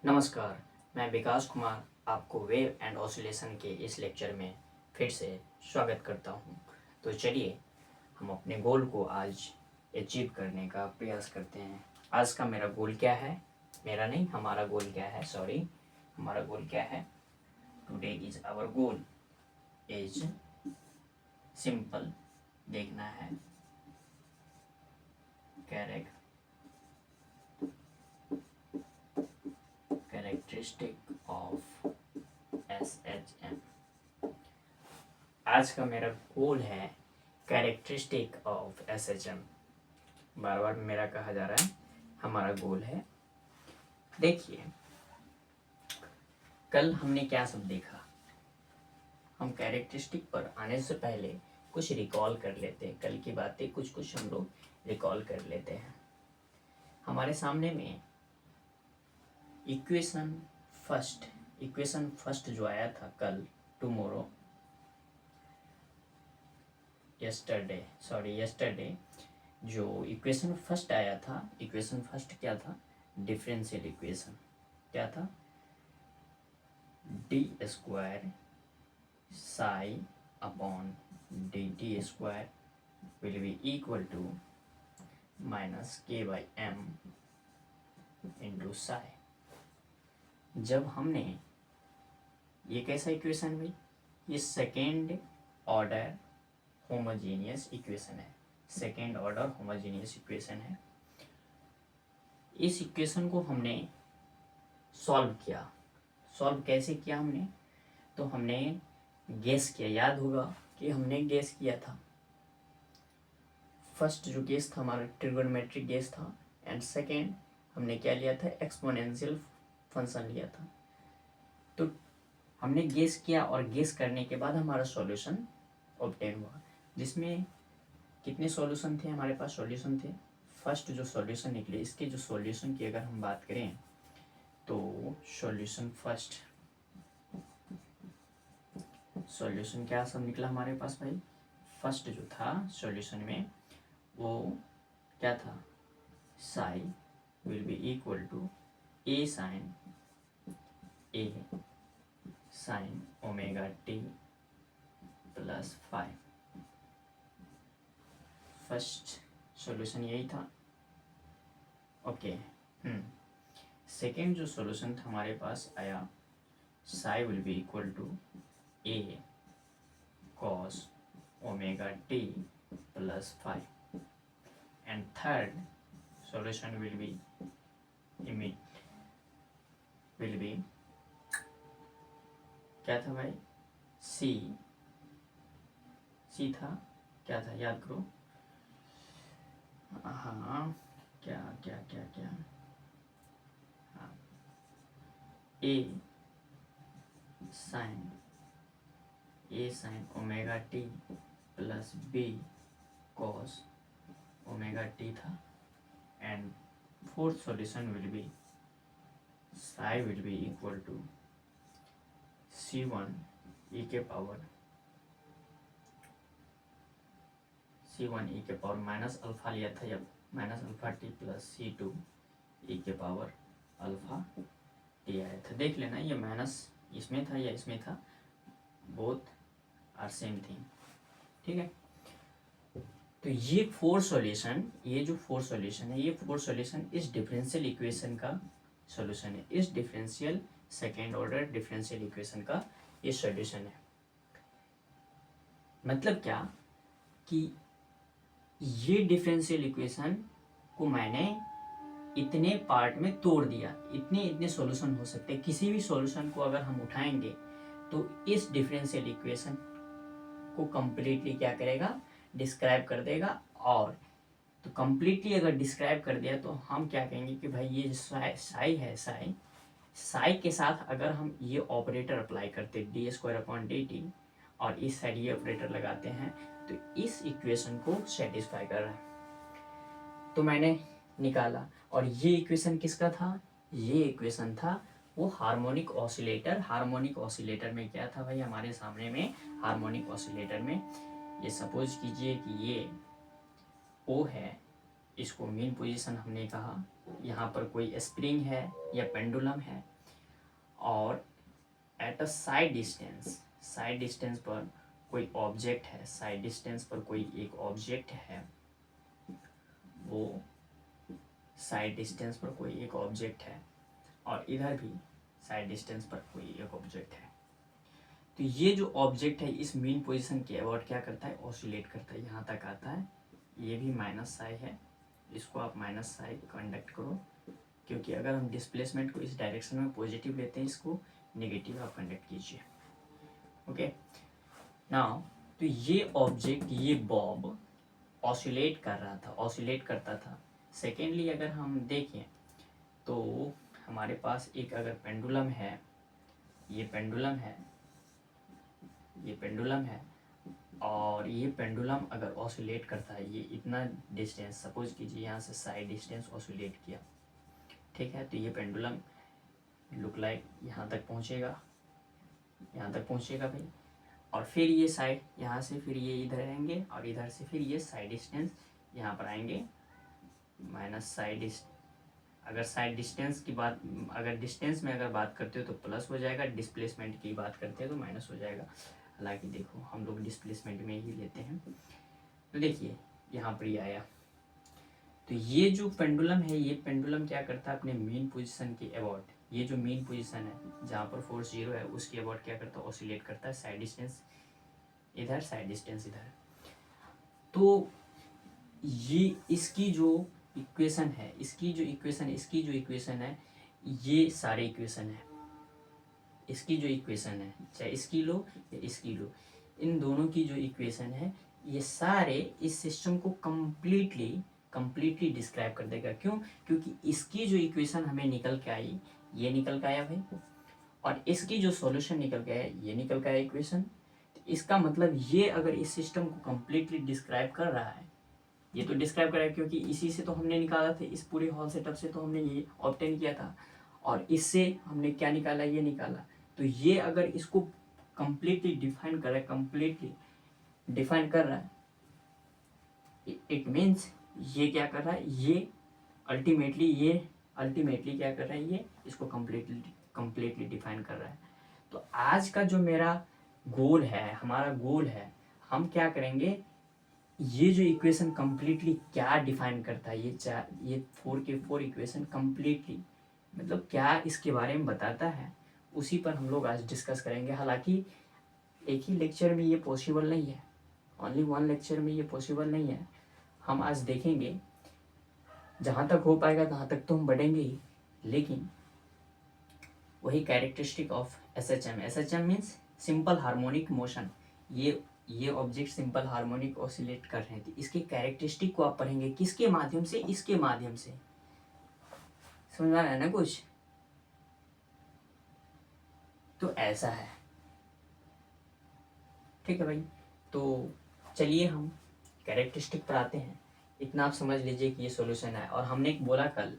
नमस्कार, मैं विकास कुमार आपको वेव एंड ऑसिलेशन के इस लेक्चर में फिर से स्वागत करता हूं। तो चलिए हम अपने गोल को आज अचीव करने का प्रयास करते हैं। आज का मेरा गोल क्या है? मेरा नहीं, हमारा गोल क्या है? सॉरी, हमारा गोल क्या है? Today is our goal is simple. देखना है कैरेक्टरिस्टिक ऑफ SHM। आज का मेरा गोल है कैरेक्टरिस्टिक ऑफ SHM। बार बार मेरा कहा जा रहा है, हमारा गोल है। देखिए, कल हमने क्या सब देखा। हम कैरेक्टरिस्टिक पर आने से पहले कुछ रिकॉल कर लेते हैं। कल की बातें कुछ हम लोग रिकॉल कर लेते हैं। हमारे सामने में इक्वेशन फर्स्ट जो आया था कल, टुमारो, यस्टरडे जो इक्वेशन फर्स्ट आया था, इक्वेशन फर्स्ट क्या था? Differential equation. क्या था? D square psi upon D T square will be equal to minus K by M into psi. जब हमने ये कैसा इक्वेशन भाई? ये सेकेंड ऑर्डर होमोजीनियस इक्वेशन है। सेकेंड ऑर्डर होमोजीनियस इक्वेशन है। इस इक्वेशन को हमने सॉल्व किया। सॉल्व कैसे किया हमने? तो हमने गेस किया। याद होगा कि हमने गेस किया था। फर्स्ट जो गेस था हमारा ट्रिगोनोमेट्रिक गेस था, एंड सेकेंड हमने क्या लिया था? एक्सपोनेंशियल फंक्शन लिया था। तो हमने गेस किया और गेस करने के बाद हमारा सॉल्यूशन ऑब्टेन हुआ, जिसमें कितने सॉल्यूशन थे हमारे पास? सॉल्यूशन थे फर्स्ट जो सॉल्यूशन निकले, इसके जो सॉल्यूशन की अगर हम बात करें तो सॉल्यूशन क्या सब निकला हमारे पास भाई? फर्स्ट जो था सॉल्यूशन में वो क्या था? Psi will be equal to A sine omega T plus 5। First solution यही था। ओके। सेकेंड जो सॉल्यूशन था हमारे पास आया, psi will be equal to A cos omega T plus 5। And third solution will be क्या था भाई? सी था, क्या था याद करो? हाँ, क्या क्या क्या क्या हाँ, A sine omega T plus B cos omega t था। And fourth solution will be psi will be equal to C1 e के पावर माइनस अल्फा लिया था जब, minus alpha t plus C2 e के पावर अल्फा टी आया था। देख लेना ये माइनस इसमें था या इसमें था, बोथ आर सेम थिंग। ठीक है। तो ये जो फोर सॉल्यूशन है, ये फोर सॉल्यूशन इस डिफरेंशियल इक्वेशन का सॉल्यूशन है। इस differential second order differential equation का ये सॉल्यूशन है। मतलब क्या कि ये डिफरेंशियल इक्वेशन को मैंने इतने पार्ट में तोड़ दिया। इतने सॉल्यूशन हो सकते हैं। किसी भी सॉल्यूशन को अगर हम उठाएंगे तो इस डिफरेंशियल इक्वेशन को कंप्लीटली क्या करेगा? डिस्क्राइब कर देगा। और तो कंप्लीटली अगर डिस्क्राइब कर दिया तो हम क्या कहेंगे कि भाई ये साई है, साई के साथ अगर हम ये ऑपरेटर अप्लाई करते D square upon D T और इस साइड ये ऑपरेटर लगाते हैं तो इस इक्वेशन को सेटिस्फाई कर रहा है। तो मैंने निकाला, और ये इक्वेशन किसका था? ये इक्वेशन था वो हार्मोनिक ऑसिलेटर में क्या था भाई हमारे सामने में? हार्मोनिक ऑसिलेटर में ये सपोज कीजिए कि ये O है, इसको मीन पोजीशन हमने कहा। यहाँ पर कोई स्प्रिंग है या पेंडुलम है, और एट अ साइड डिस्टेंस पर कोई ऑब्जेक्ट है, साइड डिस्टेंस पर कोई एक ऑब्जेक्ट है, वो साइड डिस्टेंस पर कोई एक ऑब्जेक्ट है और इधर भी साइड डिस्टेंस पर कोई एक ऑब्जेक्ट है। तो ये जो ऑब्जेक्ट है इस मीन पोजीशन के अबाउट क्या करता है, ऑसिलेट करता है, यहाँ तक आता है। ये भी माइनस साई है, इसको आप माइनस साई कंडक्ट करो, क्योंकि अगर हम डिस्प्लेसमेंट को इस डायरेक्शन में पॉजिटिव लेते हैं, इसको नेगेटिव आप कंडक्ट कीजिए। ओके नाउ, तो ये ऑब्जेक्ट, ये बॉब ऑसिलेट कर रहा था, ऑसिलेट करता था। सेकेंडली अगर हम देखें तो हमारे पास एक अगर पेंडुलम है, ये पेंडुलम है, ये पेंडुलम है, और ये पेंडुलम अगर ऑसिलेट करता है, ये इतना डिस्टेंस सपोज कीजिए यहाँ से साइड डिस्टेंस ऑसिलेट किया, ठीक है, तो ये पेंडुलम लुक लाइक यहाँ तक पहुँचेगा, यहाँ तक पहुँचेगा भाई, और फिर ये साइड यहाँ से फिर ये इधर आएंगे और इधर से फिर ये साइड डिस्टेंस यहाँ पर आएंगे, माइनस साइड, अगर साइड डिस्टेंस की बात, अगर डिस्टेंस में अगर बात करते हो तो प्लस हो जाएगा, डिस्प्लेसमेंट की बात करते हैं तो माइनस हो जाएगा। हालांकि देखो हम लोग डिस्प्लेसमेंट में ही लेते हैं। तो देखिए यहाँ पर ये आया, तो ये जो पेंडुलम है, ये पेंडुलम क्या करता है, अपने मेन पोजीशन के अबाउट, ये जो मेन पोजीशन है जहाँ पर फोर्स 0 है उसके अबाउट क्या करता है, ऑसिलेट करता है, साइड डिस्टेंस इधर, साइड डिस्टेंस इधर। तो ये इसकी जो इक्वेशन है, इसकी जो इक्वेशन है, ये सारे इक्वेशन है, इसकी जो इक्वेशन है, चाहे इसकी लो या इसकी लो, इन दोनों की जो इक्वेशन है, ये सारे इस सिस्टम को कंप्लीटली डिस्क्राइब कर देगा। क्यों? क्योंकि इसकी जो इक्वेशन हमें निकल के आई, ये निकल के आया भाई, और इसकी जो सॉल्यूशन निकल के आया, ये निकल के आया इक्वेशन। तो इसका मतलब ये अगर इस सिस्टम को कंप्लीटली डिस्क्राइब कर रहा है, ये तो डिस्क्राइब कर रहा है क्योंकि इसी से तो हमने निकाला था, इस पूरे हॉल सेटअप से तो हमने ये ऑब्टेन किया था, और इससे हमने क्या निकाला, ये निकाला। तो ये अगर इसको कंप्लीटली डिफाइन कर रहा है, कंप्लीटली डिफाइन कर रहा है, इट मीन्स ये क्या कर रहा है, ये अल्टीमेटली क्या कर रहा है, ये इसको कंप्लीटली डिफाइन कर रहा है। तो आज का जो मेरा गोल है, हमारा गोल है, हम क्या करेंगे, ये जो इक्वेशन कंप्लीटली क्या डिफाइन करता है, ये 4 के 4 इक्वेशन कंप्लीटली मतलब क्या इसके बारे में बताता है, उसी पर हम लोग आज डिस्कस करेंगे। हालांकि एक ही लेक्चर में ये पॉसिबल नहीं है, ओनली वन लेक्चर में ये पॉसिबल नहीं है। हम आज देखेंगे, जहाँ तक हो पाएगा तहाँ तक तो हम बढ़ेंगे ही, लेकिन वही characteristic of SHM, SHM means simple harmonic motion. ये ऑब्जेक्ट सिंपल हार्मोनिक ऑसिलेट कर रहे हैं, तो इसके कैरेक्टरिस्टिक को आप पढ़ेंगे किसके माध्यम से, इसके माध्यम से। समझ में आ रहा है ना कुछ? तो ऐसा है, ठीक है भाई। तो चलिए हम कैरेक्टरिस्टिक पर आते हैं। इतना आप समझ लीजिए कि ये सॉल्यूशन है, और हमने बोला कल,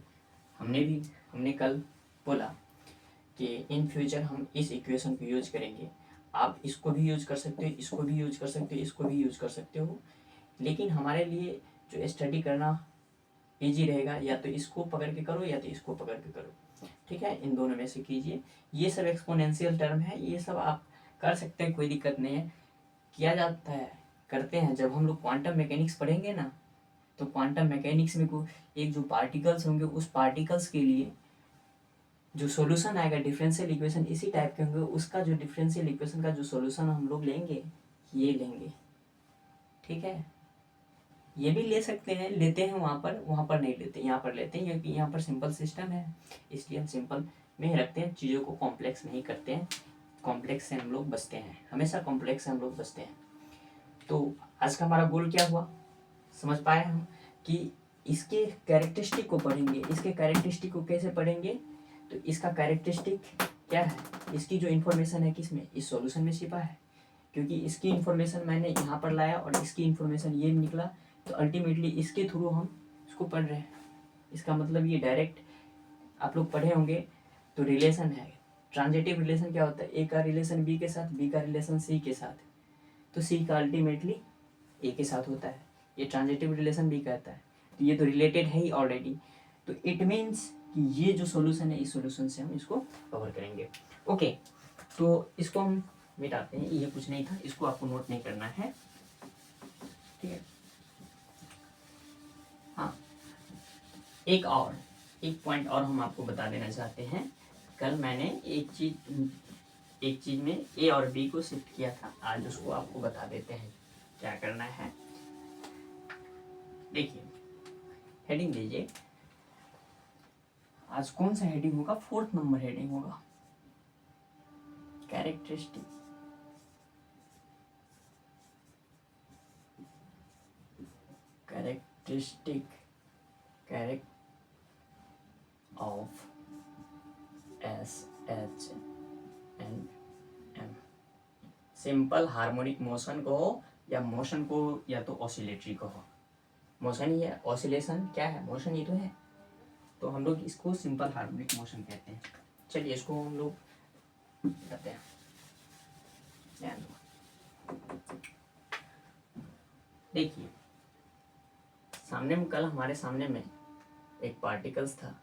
हमने कल बोला कि इन फ्यूचर हम इस इक्वेशन को यूज करेंगे। आप इसको भी यूज कर सकते हो, इसको भी यूज कर सकते हो, इसको भी यूज कर सकते हो, लेकिन हमारे लिए जो स्टडी करना ईजी रहेगा, या तो इसको पकड़ के करो या तो इसको पकड़ के करो, ठीक है, इन दोनों में से कीजिए। ये सब एक्सपोनेंशियल टर्म है, ये सब आप कर सकते हैं, कोई दिक्कत नहीं है। किया जाता है, करते हैं, जब हम लोग क्वांटम मैकेनिक्स पढ़ेंगे ना, तो क्वांटम मैकेनिक्स में एक जो पार्टिकल्स होंगे, उस पार्टिकल्स के लिए जो सॉल्यूशन आएगा डिफरेंशियल इक्वेशन इसी टाइप के होंगे, उसका जो डिफरेंशियल इक्वेशन का जो सॉल्यूशन हम लोग लेंगे, ये लेंगे, ठीक है। ये भी ले सकते हैं, लेते हैं वहाँ पर नहीं लेते, यहाँ पर लेते हैं, क्योंकि यहाँ पर सिंपल सिस्टम है, इसलिए हम सिंपल में ही रखते हैं, चीज़ों को कॉम्प्लेक्स नहीं करते हैं। कॉम्प्लेक्स से हम लोग बचते हैं, हमेशा कॉम्प्लेक्स से हम लोग बचते हैं। तो आज का हमारा गोल क्या हुआ, समझ पाए हम कि इसके कैरेक्टरिस्टिक को पढ़ेंगे। इसके कैरेक्टरिस्टिक को कैसे पढ़ेंगे, तो इसका कैरेक्टरिस्टिक क्या है, इसकी जो इन्फॉर्मेशन है किसमें, इस सॉल्यूशन में छिपा है, क्योंकि इसकी इन्फॉर्मेशन मैंने यहाँ पर लाया और इसकी इन्फॉर्मेशन ये निकला, तो अल्टीमेटली इसके थ्रू हम इसको पढ़ रहे हैं। इसका मतलब ये डायरेक्ट आप लोग पढ़े होंगे, तो रिलेशन है, ट्रांजिटिव रिलेशन क्या होता है, ए का रिलेशन बी के साथ, बी का रिलेशन सी के साथ, तो सी का अल्टीमेटली ए के साथ होता है, ये ट्रांजिटिव रिलेशन भी कहता है। तो ये तो रिलेटेड है ही ऑलरेडी। तो इट मीन्स कि ये जो सॉल्यूशन है इस सॉल्यूशन से हम इसको कवर करेंगे। ओके, तो इसको हम मिटाते हैं, ये कुछ नहीं था, इसको आपको नोट नहीं करना है, ठीक है। हाँ, एक पॉइंट और हम आपको बता देना चाहते हैं। कल मैंने एक चीज में ए और बी को शिफ्ट किया था, आज उसको आपको बता देते हैं क्या करना है। देखिए, हेडिंग दीजिए, आज कौन सा हेडिंग होगा? 4th नंबर हेडिंग होगा, characteristic of S H and M. Simple harmonic motion को हो या मोशन को या तो ऑसिलेटरी को हो, मोशन ही है, ऑसिलेशन क्या है? मोशन ही तो है, तो हम लोग इसको सिंपल हार्मोनिक मोशन कहते हैं। चलिए इसको हम लोग करते हैं, ध्यान दो। देखिए, सामने में कल हमारे सामने में एक पार्टिकल्स था,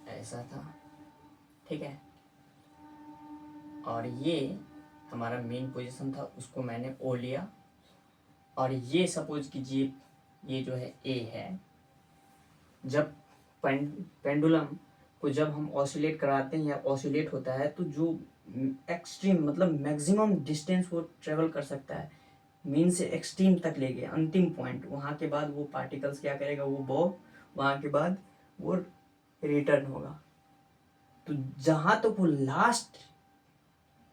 ऐसा था, ठीक है, और ये हमारा मेन पोजीशन था, उसको मैंने ओ लिया, और ये सपोज कीजिए ये जो है ए है। जब पेंडुलम को जब हम ऑसिलेट कराते हैं या ऑसिलेट होता है तो जो एक्सट्रीम मतलब मैक्सिमम डिस्टेंस वो ट्रेवल कर सकता है, मीन से एक्सट्रीम तक ले गए, अंतिम पॉइंट, वहाँ के बाद वो पार्टिकल्स क्या करेगा, वो बॉब वहाँ के बाद वो रिटर्न होगा। तो जहाँ तक वो लास्ट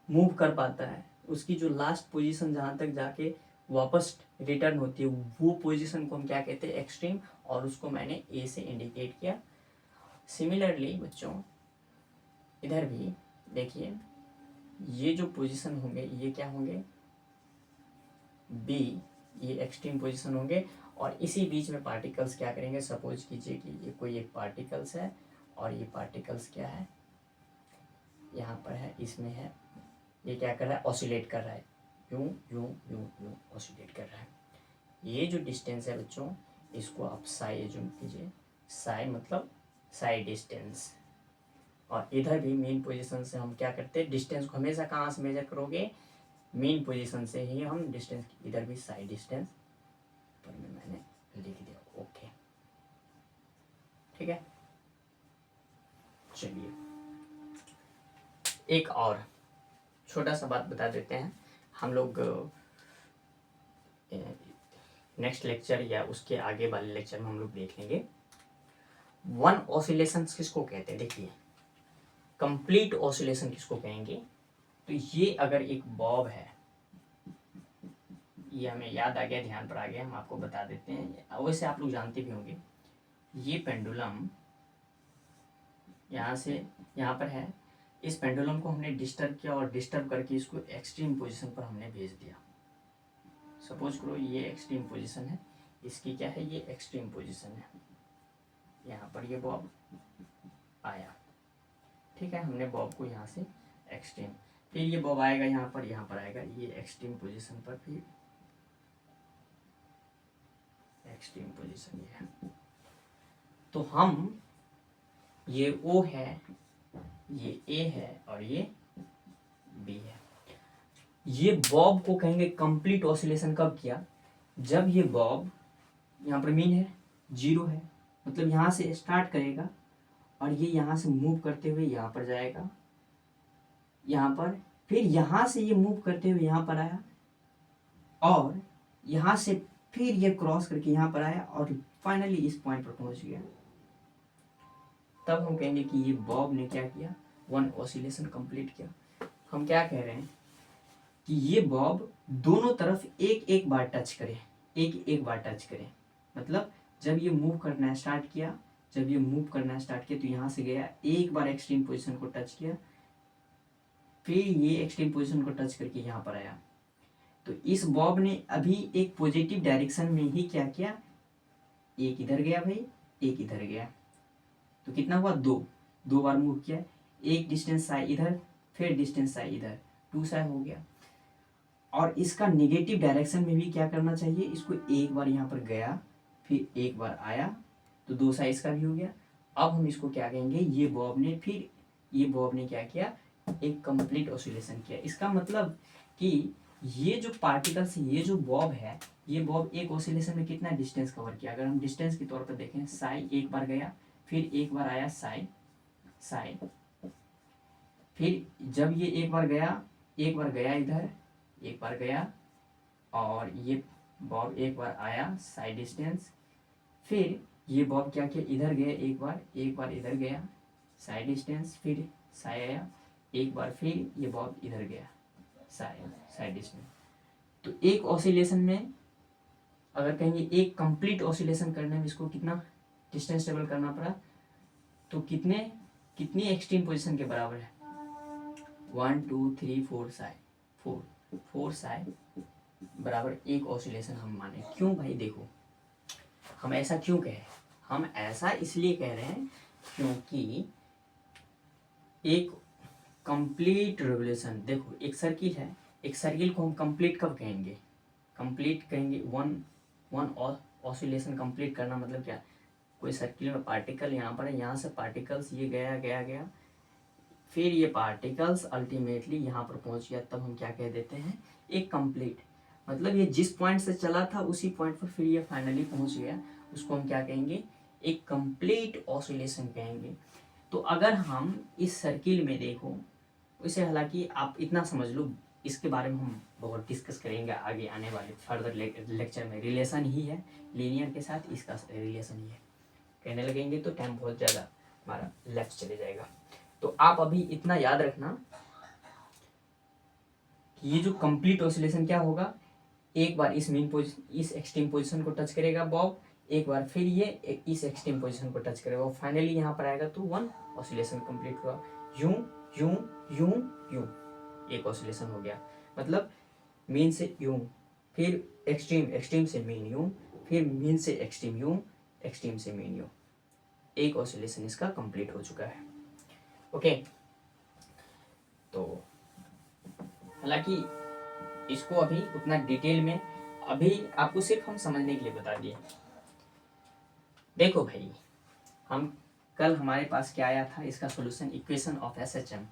मूव कर पाता है, उसकी जो लास्ट पोजीशन जहाँ तक जाके वापस रिटर्न होती है, वो पोजीशन को हम क्या कहते हैं? एक्सट्रीम, और उसको मैंने ए से इंडिकेट किया। सिमिलरली बच्चों, इधर भी देखिए, ये जो पोजीशन होंगे ये क्या होंगे? बी, ये एक्सट्रीम पोजीशन होंगे, और इसी बीच में पार्टिकल्स क्या करेंगे? सपोज कीजिए कि ये कोई एक पार्टिकल्स है, और ये पार्टिकल्स क्या है? यहाँ पर है, इसमें है, ये क्या कर रहा है? ऑसिलेट कर रहा है, यूं यूं यूं यूं ऑसिलेट कर रहा है। ये जो डिस्टेंस है बच्चों, इसको आप साई एज्यूम कीजिए, साई मतलब साई डिस्टेंस। और इधर भी मेन पोजीशन से हम क्या करते हैं? डिस्टेंस को हमेशा कहाँ से मेजर करोगे? मेन पोजीशन से ही हम डिस्टेंस, इधर भी साई डिस्टेंस पर में मैंने लिख दिया, ओके, ठीक है। चलिए एक और छोटा सा बात बता देते हैं, हम लोग नेक्स्ट लेक्चर या उसके आगे वाले लेक्चर में हम लोग देख लेंगे। वन ऑसिलेशन किसको कहते हैं? देखिए, कंप्लीट ऑसिलेशन किसको कहेंगे? तो ये अगर एक बॉब है, ये हमें याद आ गया, ध्यान पर आ गया, हम आपको बता देते हैं, वैसे आप लोग जानते भी होंगे। ये पेंडुलम यहाँ से यहाँ पर है, इस पेंडुलम को हमने डिस्टर्ब किया, और डिस्टर्ब करके इसको एक्सट्रीम पोजीशन पर हमने भेज दिया। सपोज करो ये एक्सट्रीम पोजीशन है, इसकी क्या है? ये एक्सट्रीम पोजीशन है, यहाँ पर ये बॉब आया, ठीक है, हमने बॉब को यहाँ से एक्सट्रीम, फिर ये बॉब आएगा यहाँ पर आएगा, ये एक्सट्रीम पोजीशन पर, फिर एक्सट्रीम पोजीशन ये है। तो हम ये O है, ये A है, और ये B है। ये बॉब को कहेंगे कंप्लीट ऑसिलेशन कब किया? जब ये बॉब यहाँ पर मीन है, 0 है, मतलब यहाँ से स्टार्ट करेगा और ये यहाँ से मूव करते हुए यहाँ पर जाएगा, यहाँ पर, फिर यहाँ से ये मूव करते हुए यहाँ पर आया, और यहाँ से फिर ये क्रॉस करके यहाँ पर आया, और फाइनली इस पॉइंट पर पहुँच गया। तब हम कहेंगे कि ये बॉब ने क्या किया? वन ऑसिलेशन कंप्लीट किया। हम क्या कह रहे हैं कि ये बॉब दोनों तरफ एक एक बार टच करे, एक एक बार टच करे, मतलब जब ये मूव करना स्टार्ट किया, तो यहाँ से गया, एक बार एक्सट्रीम पोजीशन को टच किया, फिर ये एक्सट्रीम पोजीशन को टच करके यहाँ पर आया। तो इस बॉब ने अभी एक पॉजिटिव डायरेक्शन में ही क्या किया? एक इधर गया भाई, एक इधर गया, तो कितना हुआ? 2 बार मूव किया, एक डिस्टेंस साई इधर, फिर डिस्टेंस साई इधर, 2 साई हो गया। और इसका नेगेटिव डायरेक्शन में भी क्या करना चाहिए? इसको एक बार यहाँ पर गया, फिर एक बार आया तो दो साइज का भी हो गया। अब हम इसको क्या कहेंगे, ये बॉब ने क्या किया, एक कंप्लीट ऑसिलेशन किया। इसका मतलब कि ये जो पार्टिकल्स, ये जो बॉब है, ये बॉब एक ऑसिलेशन में कितना डिस्टेंस कवर किया। अगर हम डिस्टेंस के तौर पर देखें, साई एक बार गया, फिर एक बार आया साई, फिर जब ये एक बार गया इधर, एक बार गया, और ये बॉब एक बार आया साइड डिस्टेंस, फिर ये बॉब क्या किया, इधर गया एक बार इधर गया साइड डिस्टेंस, फिर साई आया एक बार, फिर ये बॉब इधर गया साइड डिस्टेंस। तो एक ऑसिलेशन में अगर कहेंगे एक कंप्लीट ऑसिलेशन करने में इसको कितना डिस्टेंस ट्रेवल करना पड़ा, तो कितनी एक्सट्रीम पोजीशन के बराबर है, 1 2 3 4 साई, 4 साई बराबर एक ऑसिलेशन हम माने। क्यों भाई, देखो हम ऐसा क्यों कहे, हम ऐसा इसलिए कह रहे हैं क्योंकि एक कंप्लीट रेवोल्यूशन, देखो एक सर्किल है, एक सर्किल को हम कंप्लीट कब कहेंगे, कंप्लीट कहेंगे वन ऑसिलेशन कंप्लीट करना मतलब क्या, कोई सर्किल में पार्टिकल यहाँ पर है, यहाँ से पार्टिकल्स ये गया, फिर ये पार्टिकल्स अल्टीमेटली यहाँ पर पहुँच गया, तब हम क्या कह देते हैं, एक कंप्लीट, मतलब ये जिस पॉइंट से चला था उसी पॉइंट पर फिर ये फाइनली पहुँच गया, उसको हम क्या कहेंगे, एक कंप्लीट ऑसिलेशन कहेंगे। तो अगर हम इस सर्किल में देखो, इसे हालांकि आप इतना समझ लो, इसके बारे में हम बहुत डिस्कस करेंगे आगे आने वाले फर्दर लेक्चर में। रिलेशन ही है लीनियर के साथ, इसका रिलेशन ही है, कहने लगेंगे तो टाइम बहुत ज़्यादा हमारा लेफ्ट चले जाएगा। तो आप अभी इतना याद रखना कि ये जो कंप्लीट ऑसिलेशन क्या होगा, एक बार इस मेन पोजीशन, इस एक्सट्रीम पोजीशन को टच करेगा बॉब, एक बार फिर ये इस एक्सट्रीम पोजीशन को टच करेगा, और फाइनली यहाँ पर आएगा तो वन ऑसिलेशन कंप्लीट हुआ। यूं यूं यूं यूं एक ऑसिलेशन हो गया, मतलब मीन से यूं, फिर एक्सट्रीम से मीन यूं, फिर मीन से एक्सट्रीम यूं, एक्सट्रीम से मीन यूं, एक ऑसिलेशन इसका कंप्लीट हो चुका है। ओके, तो हालांकि इसको अभी उतना डिटेल में अभी आपको सिर्फ हम समझने के लिए बता दिए। देखो भाई, हम कल हमारे पास क्या आया था, इसका सॉल्यूशन, इक्वेशन ऑफ SHM।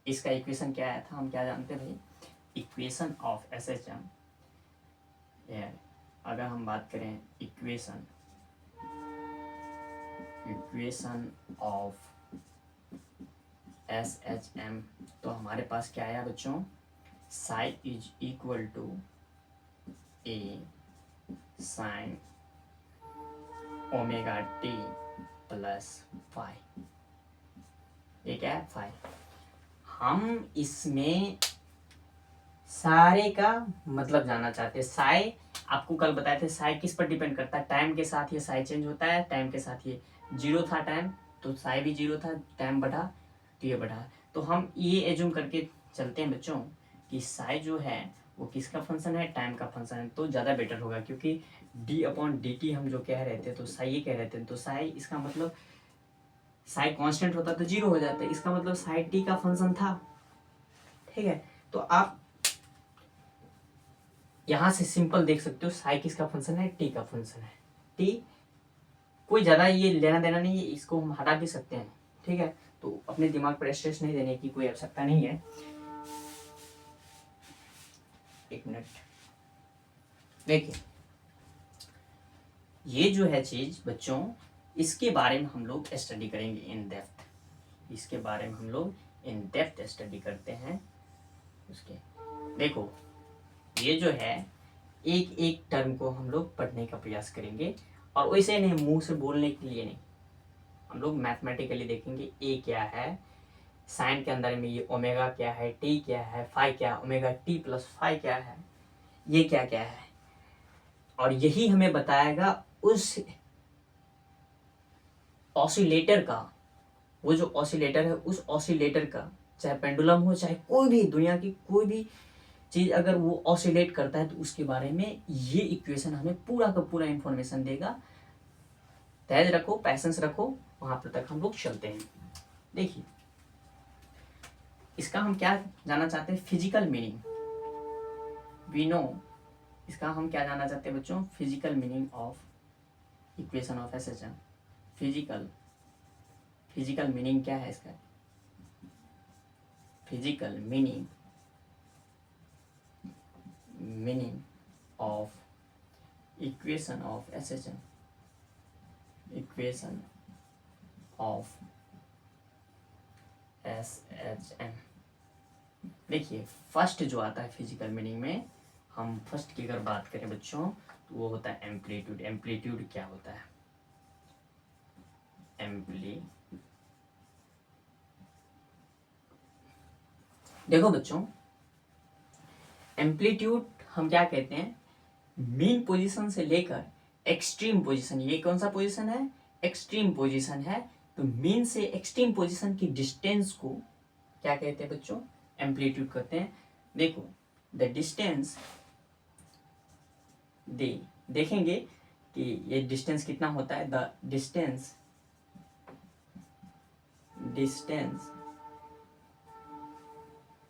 इसका इक्वेशन क्या आया था, हम क्या जानते हैं भाई, इक्वेशन ऑफ SHM, अगर हम बात करें इक्वेशन ऑफ SHM, तो हमारे पास क्या आया बच्चों, psi is equal to A sine omega T plus phi. ये क्या है, फाई। हम इसमें सारे का मतलब जानना चाहते हैं। साई आपको कल बताए थे, साई किस पर डिपेंड करता है, टाइम के साथ ये साई चेंज होता है, टाइम के साथ ये जीरो था टाइम तो साई भी जीरो था, टाइम बढ़ा तो ये बढ़ा। तो हम ये एज्यूम करके चलते हैं बच्चों कि साई जो है वो किसका फंक्शन है, टाइम का फंक्शन है, तो ज़्यादा बेटर होगा, क्योंकि d/dt हम जो कह रहे थे तो साई ये कह रहे थे, तो साई इसका मतलब साई कांस्टेंट होता तो जीरो हो जाता है, इसका मतलब साई टी का फंक्शन था। ठीक है, तो आप यहाँ से सिंपल देख सकते हो, साई किसका फंक्शन है, टी का फंक्शन है। टी कोई ज़्यादा ये लेना देना नहीं है, इसको हम हटा भी सकते हैं। ठीक है, तो अपने दिमाग पर स्ट्रेस नहीं देने की कोई आवश्यकता नहीं है। एक मिनट देखिए, ये जो है चीज बच्चों, इसके बारे में हम लोग स्टडी करेंगे इन डेप्थ, इसके बारे में हम लोग इन डेप्थ स्टडी करते हैं। उसके देखो, ये जो है एक एक टर्म को हम लोग पढ़ने का प्रयास करेंगे, और वैसे नहीं मुंह से बोलने के लिए नहीं, हम लोग मैथमेटिकली देखेंगे ए क्या है, साइन के अंदर में ये ओमेगा क्या है, टी क्या है, फाई क्या, ओमेगा टी प्लस फाई क्या है, ये क्या क्या है, और यही हमें बताएगा उस ऑसिलेटर का, वो जो ऑसिलेटर है उस ऑसिलेटर का, चाहे पेंडुलम हो चाहे कोई भी दुनिया की कोई भी चीज अगर वो ऑसिलेट करता है तो उसके बारे में ये इक्वेशन हमें पूरा का पूरा इंफॉर्मेशन देगा। धैर्य रखो, पैसेंस रखो, वहां पर तक हम लोग चलते हैं। देखिए, इसका हम क्या जानना चाहते हैं, फिजिकल मीनिंग, वी नो, इसका हम क्या जानना चाहते हैं बच्चों, physical meaning of equation of SHM, physical meaning क्या है इसका? Physical meaning of equation of SHM, equation of SHM। देखिए फर्स्ट जो आता है फिजिकल मीनिंग में, हम फर्स्ट की अगर बात करें बच्चों तो वो होता है एम्पलीट्यूड। एम्पलीट्यूड क्या होता है? देखो बच्चों, एम्पलीट्यूड हम क्या कहते हैं? मीन पोजीशन से लेकर एक्सट्रीम पोजीशन, ये कौन सा पोजीशन है? एक्सट्रीम पोजीशन है। तो मीन से एक्सट्रीम पोजीशन की डिस्टेंस को क्या कहते हैं बच्चों? एम्पलीट्यूड कहते हैं। देखो द डिस्टेंस, देखेंगे कि ये डिस्टेंस कितना होता है। The distance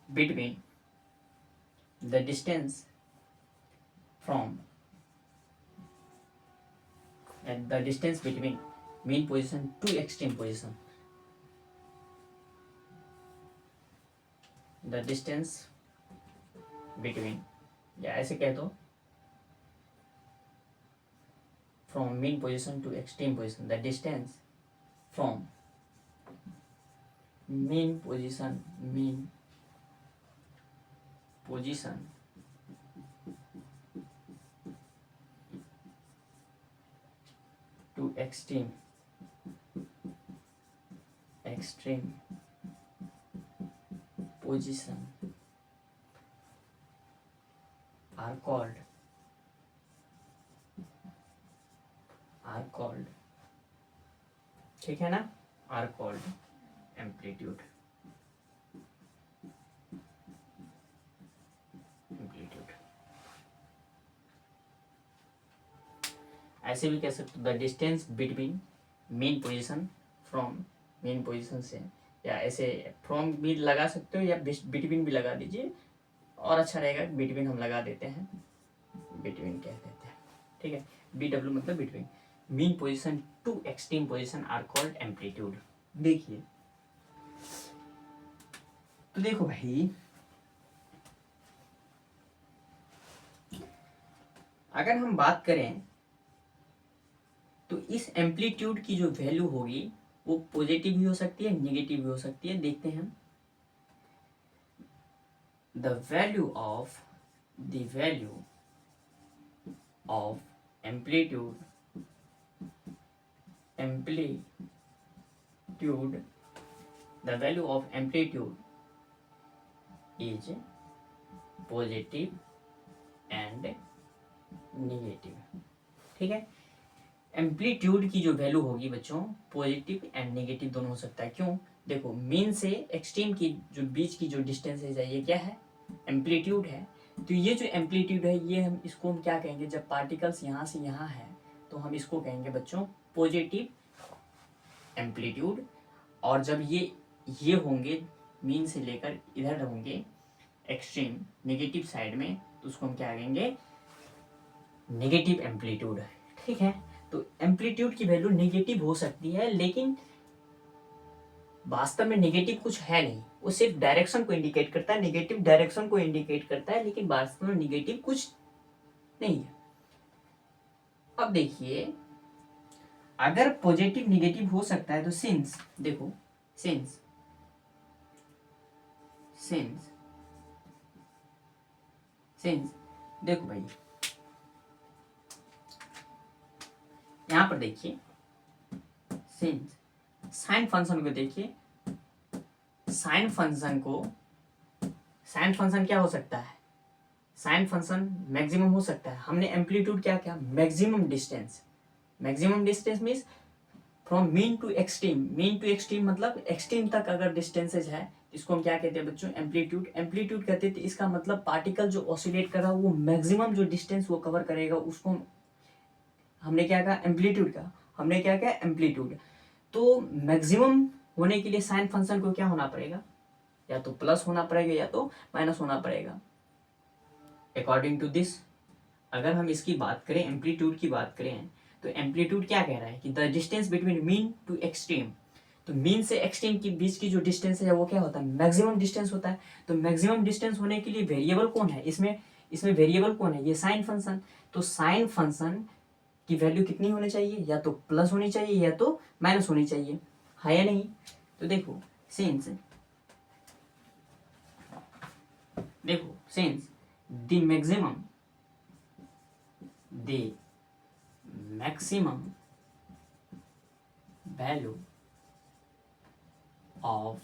between the distance from and the distance between mean position to extreme position, the distance between, या ऐसे कह दो from mean position to extreme position, the distance from mean position to extreme position are called ठीक है ना, are called amplitude। ऐसे भी कह सकते हो the distance between main position from main position से, या ऐसे फ्रॉम भी लगा सकते हो या बिटवीन भी लगा दीजिए, और अच्छा रहेगा बिटवीन हम लगा देते हैं, बिटवीन कह देते हैं। ठीक है, BW मतलब between. Mean position to extreme position are called amplitude. देखिए तो देखो भाई, अगर हम बात करें तो इस एम्पलीट्यूड की जो वैल्यू होगी वो पॉजिटिव भी हो सकती है, नेगेटिव भी हो सकती है। देखते हैं हम। The value of amplitude the value of amplitude is positive and negative। ठीक है, एम्पलीट्यूड की जो वैल्यू होगी बच्चों पॉजिटिव एंड नेगेटिव दोनों हो सकता है। क्यों? देखो मीन से एक्सट्रीम की जो बीच की जो डिस्टेंस है ये क्या है? एम्पलीट्यूड है। तो ये जो एम्पलीट्यूड है ये हम इसको हम क्या कहेंगे? जब पार्टिकल्स यहाँ से यहाँ है तो हम इसको कहेंगे बच्चों पॉजिटिव एम्पलीट्यूड, और जब ये होंगे मीन से लेकर इधर होंगे एक्सट्रीम नेगेटिव साइड में तो उसको हम क्या कहेंगे? Negative amplitude. ठीक है, तो एम्पलीट्यूड की वैल्यू नेगेटिव हो सकती है, लेकिन वास्तव में नेगेटिव कुछ है नहीं, वो सिर्फ डायरेक्शन को इंडिकेट करता है, नेगेटिव डायरेक्शन को इंडिकेट करता है, लेकिन वास्तव में नेगेटिव कुछ नहीं है। अब देखिए अगर पॉजिटिव नेगेटिव हो सकता है तो सिंस देखो सिंस देखो भाई यहां पर देखिए सिंस साइन फंक्शन को देखिए, साइन फंक्शन क्या हो सकता है? साइन फंक्शन मैक्सिमम हो सकता है। हमने एम्पलीट्यूड क्या किया? Maximum distance means from mean to extreme मतलब एक्सट्रीम तक अगर डिस्टेंसेज है इसको हम क्या कहते हैं बच्चों? एम्पलीट्यूड कहते हैं। इसका मतलब पार्टिकल जो ऑसिलेट कर रहा है वो मैक्सिमम जो डिस्टेंस वो कवर करेगा उसको हमने क्या कहा? एम्पलीट्यूड का। हमने क्या कहा? एम्पलीट्यूड। तो मैक्सिमम होने के लिए साइन फंक्शन को क्या होना पड़ेगा? या तो प्लस होना पड़ेगा या तो माइनस होना पड़ेगा। अकॉर्डिंग टू दिस अगर हम इसकी बात करें, एम्पलीट्यूड की बात करें, तो एम्पलीट्यूड क्या कह रहा है कि the distance between mean to extreme, तो मीन से एक्सट्रीम के बीच की जो डिस्टेंस है वो क्या होता है, मैक्सिमम डिस्टेंस होता है। तो मैक्सिमम डिस्टेंस होने के लिए वेरिएबल कौन है इसमें, इसमें वेरिएबल कौन है, ये साइन फंक्शन। तो साइन फंक्शन की वैल्यू कितनी होनी चाहिए, या तो प्लस होनी चाहिए या तो माइनस होनी चाहिए, है या नहीं। तो देखो since the maximum value of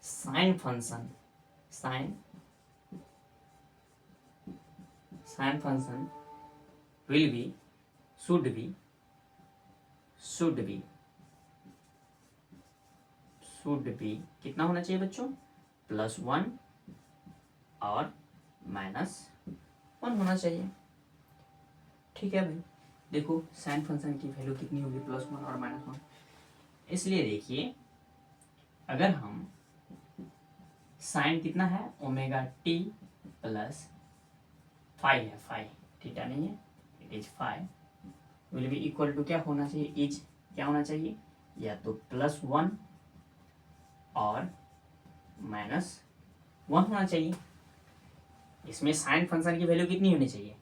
sine function will be should be कितना होना चाहिए बच्चों, +1 और -1 होना चाहिए। ठीक है भाई, देखो साइन फंक्शन की वैल्यू कितनी होगी, +1 और -1। इसलिए देखिए अगर हम साइन कितना है ओमेगा टी प्लस फाइव है, फाइव थीटा नहीं है, it is five, will be equal to क्या होना चाहिए, इज क्या होना चाहिए, या तो +1 और -1 होना चाहिए। इसमें साइन फंक्शन की वैल्यू कितनी होनी चाहिए,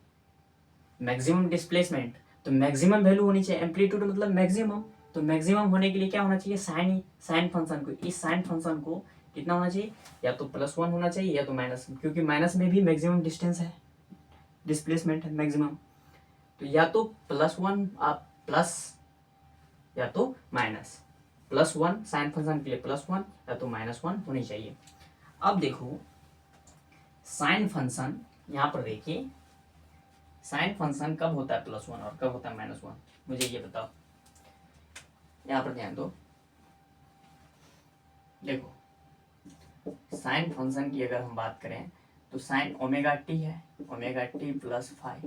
मैक्सिमम डिस्प्लेसमेंट, तो मैक्सिमम वैल्यू होनी चाहिए, एम्पलीट्यूड मतलब मैक्सिमम, तो मैक्सिमम होने के लिए क्या होना चाहिए, साइन फंक्शन को, इस साइन फंक्शन को कितना होना चाहिए, या तो +1 होना चाहिए या तो माइनस, क्योंकि माइनस में भी मैक्सिमम डिस्टेंस है, डिस्प्लेसमेंट है मैक्सिमम। तो या तो +1 आप प्लस या तो +1 साइन फंक्शन के लिए +1 या तो -1 होनी चाहिए। अब देखो साइन फंक्शन, यहाँ पर देखिए साइन फंक्शन कब होता है +1 और कब होता है -1, मुझे ये बताओ। यहाँ पर ध्यान दो, देखो साइन फंक्शन की अगर हम बात करें तो साइन ओमेगा टी है, ओमेगा टी +5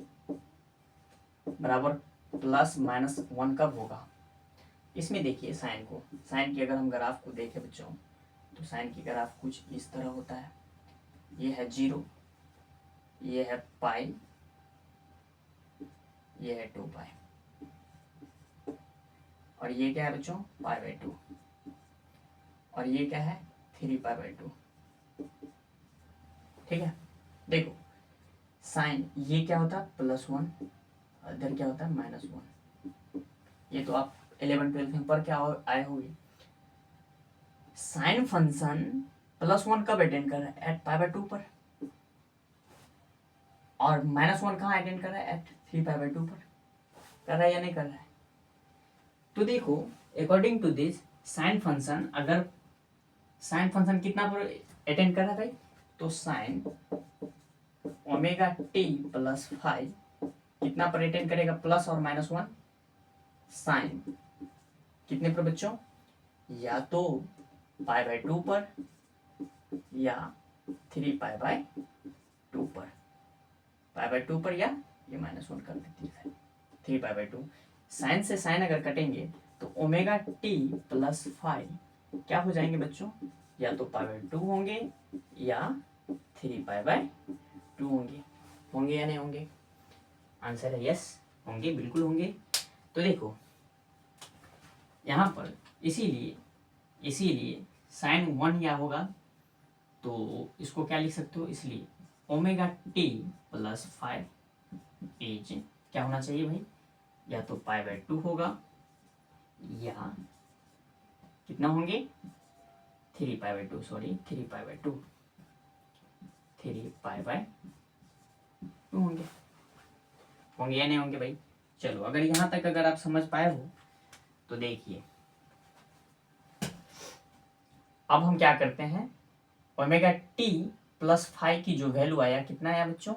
बराबर +-1 कब होगा। इसमें देखिए साइन को, साइन की अगर हम ग्राफ को देखें बच्चों, तो साइन की ग्राफ कुछ इस तरह होता है, ये है 0, ये है पाई, ये है 2 पाई, और ये क्या है बच्चों, π/2, और ये क्या है 3 π/2। ठीक है, देखो साइन ये क्या होता है +1, इधर क्या होता है -1, ये तो आप 11-12 में पढ़ के आए होंगे। साइन फंक्शन +1 कब अटेंड कर रहा है, एट π/2 पर, और -1 कहाँ अटेंड कर रहा है, एट 3 π/2 पर, कर रहा है या नहीं कर रहा है। तो देखो according to this sine function, अगर साइन फंक्शन कितना पर अटेंड कर रहा है भाई, तो साइन ओमेगा टी +5 कितना पर अटेंड करेगा, प्लस और -1, साइन कितने पर बच्चों, या तो π/2 पर या 3 π/2 पर, π/2 पर या ये -1 कर देती है 3 π/2। साइन से साइन अगर कटेंगे तो ओमेगा टी +5 क्या हो जाएंगे बच्चों, या तो π/2 होंगे या 3 π/2 होंगे या नहीं होंगे। आंसर है यस, होंगे, बिल्कुल होंगे। तो देखो यहाँ पर इसीलिए साइन 1 या होगा, तो इसको क्या लिख सकते हो, इसलिए ओमेगा टी +5 इज क्या होना चाहिए भाई, या तो π/2 होगा या कितना होंगे 3 π/2, सॉरी 3 π/2 होंगे या नहीं होंगे भाई। चलो अगर यहाँ तक अगर आप समझ पाए हो तो देखिए अब हम क्या करते हैं, ओमेगा टी +5 की जो वैल्यू आया कितना आया बच्चों,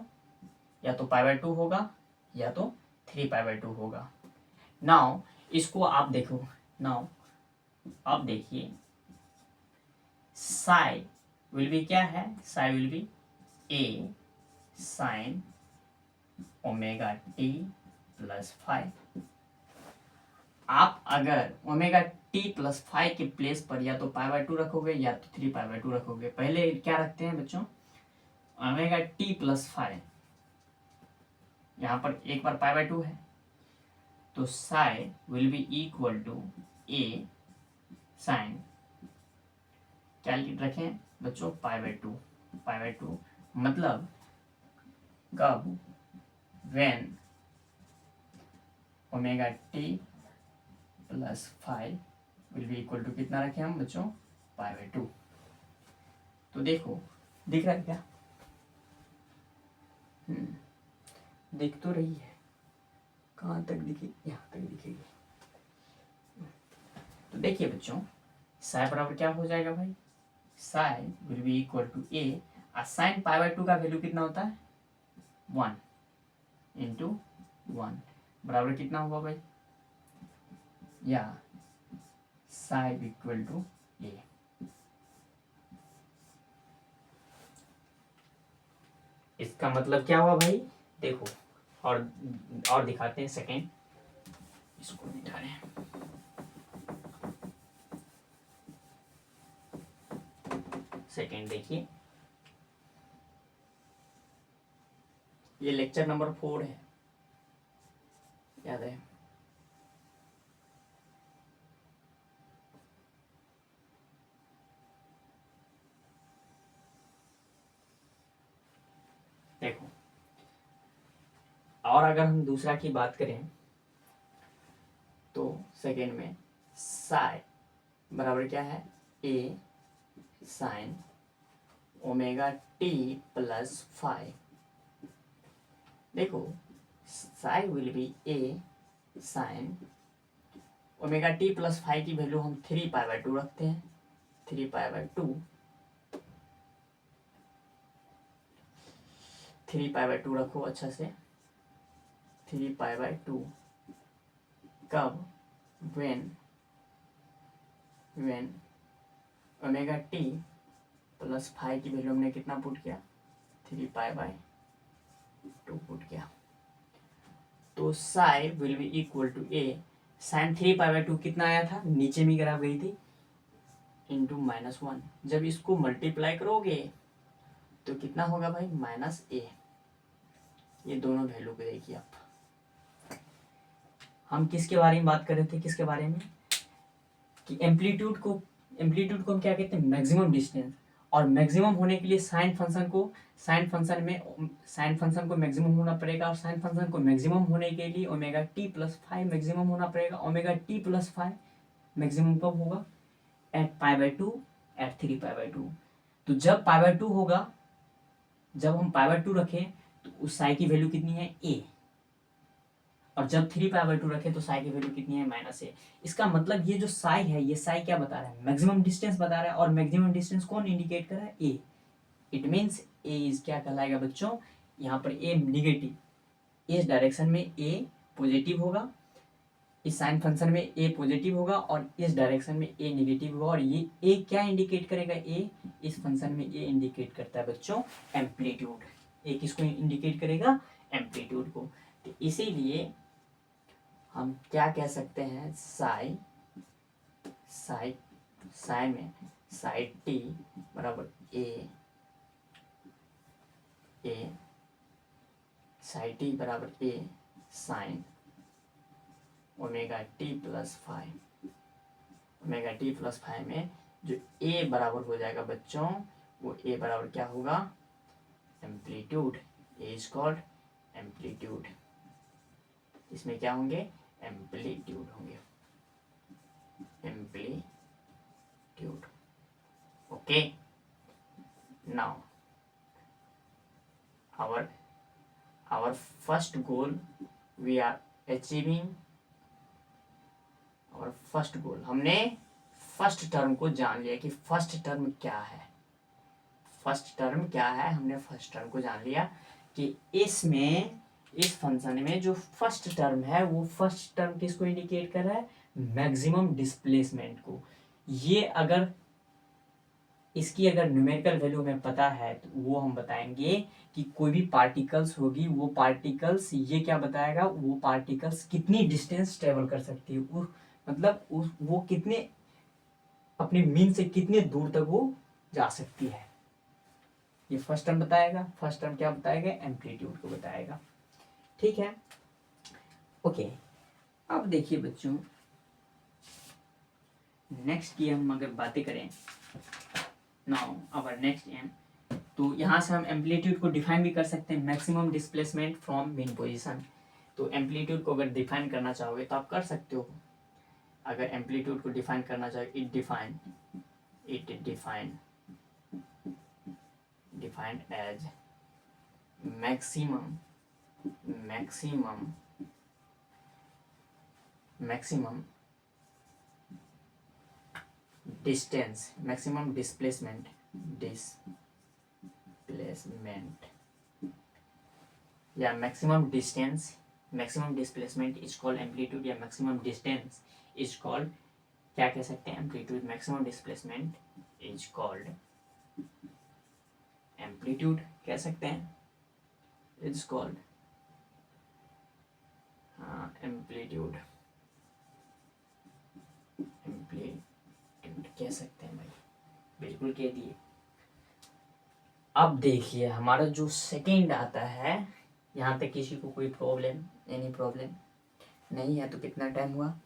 या तो π/2 होगा या तो 3 π/2 होगा। नाउ इसको आप देखो, नाउ आप देखिए साई विल बी क्या है, Sai will be A sine omega T +5। आप अगर ओमेगा टी +5 के प्लेस पर या तो π/2 रखोगे या तो 3 π/2 रखोगे। पहले क्या रखते हैं बच्चों, ओमेगा टी +5 यहाँ पर एक बार पाई बाय 2 है, तो psi will be equal to A sine, क्या रखें बच्चों, पाई बाय 2, पाई बाय 2 मतलब कब, when omega T plus five will be equal to कितना रखें हम बच्चों, पाई बाय 2। तो देखो दिख रहा है क्या, दिख तो रही है, कहाँ तक दिखी, यहाँ तक दिखेगी। तो देखिए बच्चों, साई बराबर क्या हो जाएगा भाई, psi will be equal to A, sine pi by 2 का वैल्यू कितना होता है, 1 इंटू 1 बराबर कितना होगा भाई, या साई इक्वल टू ए। इसका मतलब क्या हुआ भाई, देखो और दिखाते हैं सेकेंड, इसको मिटा रहे हैं। सेकेंड देखिए, ये लेक्चर नंबर 4 है, याद है। देखो, और अगर हम दूसरा की बात करें तो सेकेंड में साई बराबर क्या है, A sine omega T plus five. देखो psi will be A sine omega T plus five की वैल्यू हम 3 पाई बाय 2 रखते हैं, 3 पाई बाय 2, 3 पाई बाय 2 रखो अच्छा से, 3 पाई बाय 2 कब, when omega T plus five की वैल्यू हमने कितना पुट किया, 3 पाई बाय 2 पुट किया। तो psi will be equal to A sine 3 pi by 2 कितना आया था, नीचे में ग्राफ गई थी, इंटू -1। जब इसको मल्टीप्लाई करोगे तो कितना होगा भाई, -a। ये दोनों वैल्यू को देखिए आप। हम किसके बारे में बात कर रहे थे, किसके बारे में, कि एम्पलीट्यूड को हम क्या कहते हैं, मैक्सिमम डिस्टेंस। और मैक्सिमम होने के लिए साइन फंक्शन को मैक्सिमम होना पड़ेगा, और साइन फंक्शन को मैक्सिमम होने के लिए omega T plus five maximum होना पड़ेगा। Omega T plus five maximum कब होगा, at pi by 2, at 3 pi by 2। तो जब पाई बाय 2 होगा, जब हम पाई बाय 2 रखें तो उस साई की वैल्यू कितनी है, ए, और जब 3 पाई बाय 2 रखें तो साई की वैल्यू कितनी है, -a। इसका मतलब ये जो साई है, ये साई क्या बता रहा है, मैक्सिमम डिस्टेंस बता रहा है, और मैक्सिमम डिस्टेंस कौन इंडिकेट कर रहा है, ए। इट मीन्स ए इज क्या कहलाएगा बच्चों, यहाँ पर ए निगेटिव, इस डायरेक्शन में ए पॉजिटिव होगा, इस साइन फंक्शन में ए पॉजिटिव होगा, और इस डायरेक्शन में ए नेगेटिव होगा। और ये ए क्या इंडिकेट करेगा, ए इस फंक्शन में ए इंडिकेट करता है बच्चों एम्पलीट्यूड। ए किसको इंडिकेट करेगा, एम्पलीट्यूड को। तो इसीलिए हम क्या कह सकते हैं, साई में साई टी बराबर ए साई टी बराबर A sine omega T plus five. Omega T plus five में जो ए बराबर हो जाएगा बच्चों, वो ए बराबर क्या होगा, amplitude. A is called amplitude. इसमें क्या होंगे, एम्पलीट्यूड होंगे, amplitude. Okay, now our first goal we are achieving our first goal। हमने फर्स्ट टर्म को जान लिया कि फर्स्ट टर्म क्या है, हमने फर्स्ट टर्म को जान लिया कि इसमें इस फंक्शन में जो फर्स्ट टर्म है, वो फर्स्ट टर्म किसको इंडिकेट कर रहा है, मैक्सिमम डिस्प्लेसमेंट को। ये अगर इसकी अगर न्यूमेरिकल वैल्यू हमें पता है तो वो हम बताएंगे कि कोई भी पार्टिकल्स होगी, वो पार्टिकल्स ये क्या बताएगा, वो पार्टिकल्स कितनी डिस्टेंस ट्रेवल कर सकती है, वो कितने अपने मीन से कितने दूर तक वो जा सकती है, ये फर्स्ट टर्म बताएगा। फर्स्ट टर्म क्या बताएगा, एम्पलीट्यूड को बताएगा। ठीक है, ओके। अब देखिए बच्चों, नेक्स्ट की हम अगर बातें करें, नाउ आवर नेक्स्ट एम, तो यहाँ से हम एम्पलीट्यूड को डिफाइन भी कर सकते हैं, maximum displacement from main position. तो एम्पलीट्यूड को अगर डिफाइन करना चाहोगे तो आप कर सकते हो। अगर एम्पलीट्यूड को डिफाइन करना चाहे, it defined as maximum distance, maximum displacement या maximum displacement is called amplitude, या मैक्सिमम डिस्टेंस इज कॉल्ड, क्या कह सकते हैं, amplitude. Maximum displacement is called amplitude कह सकते हैं, इज कॉल्ड एम्पलीट्यूड कह सकते हैं भाई, बिल्कुल कह दिए। अब देखिए हमारा जो सेकेंड आता है, यहाँ तक किसी को कोई प्रॉब्लम, एनी प्रॉब्लम नहीं है तो कितना टाइम हुआ,